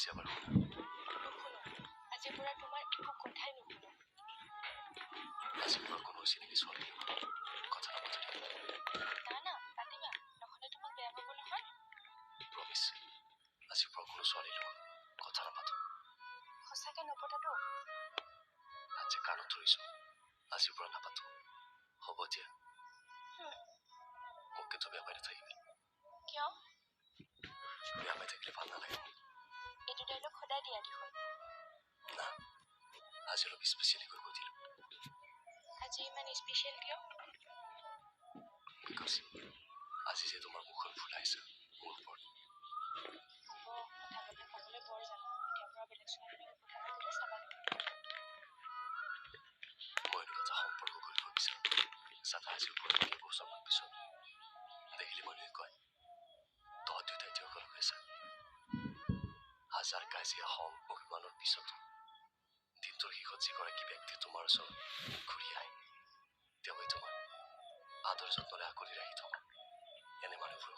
পিছে এবাৰ শুনা। নুশুনো। আজিৰ পৰা তোমাৰ একো কথাই নুশুনো। আজিৰ পৰা কোনো চিনাকি ছোৱালী কথা নাপাতিবি। না পাতিবা, নহ'লে তোমাক বেয়া পাব নহয়। প্ৰমিছ, আজিৰ পৰা কোনো ছোৱালীৰ লগত কথা নাপাতো। সঁচাকে নপতাতো? আচ্ছা কাণত ধৰিছো, আজিৰ পৰা নাপাতো। হ'ব দিয়া। মোক কিন্তু বেয়া পাই নাথাকিবি। কিয়? বেয়া পাই থাকিলে ভাল নালাগে। এইটো ডাইলগ সদায় দিয়া দেখোন। না, আজি অলপ স্পেচিয়েলি কৰিব দিলো। আজি ইমান স্পেচিয়েল কিয়? বিকজ আজি যে তোমাৰ মুখখন ফুলাইছে মোৰ ওপৰত। হ'ব, কথা পাতি ক'বলৈ বৰ জানো। এতিয়াৰ পৰা বেলেগ ছোৱালীৰ লগত কথা পাতিলে চাবা তুমি। মই এনেকুৱা এটা সম্পৰ্ক কৰিব বিচাৰো যাতে আজিৰ পৰা কেইবছৰমান পিছত দেখিলে মানুহে কয় তহঁত দুটা এতিয়া অকল হৈ আছা। হাজাৰ কাজিয়া খং অভিমানৰ পিছতো দিনটোৰ শেষত যিগৰাকী ব্যক্তি তোমাৰ ওচৰত ঘূৰি আহে তেওঁই তোমাৰ আদৰ যত্নৰে আঁকোৱালি ৰাখি থকা এনে মানুহবোৰ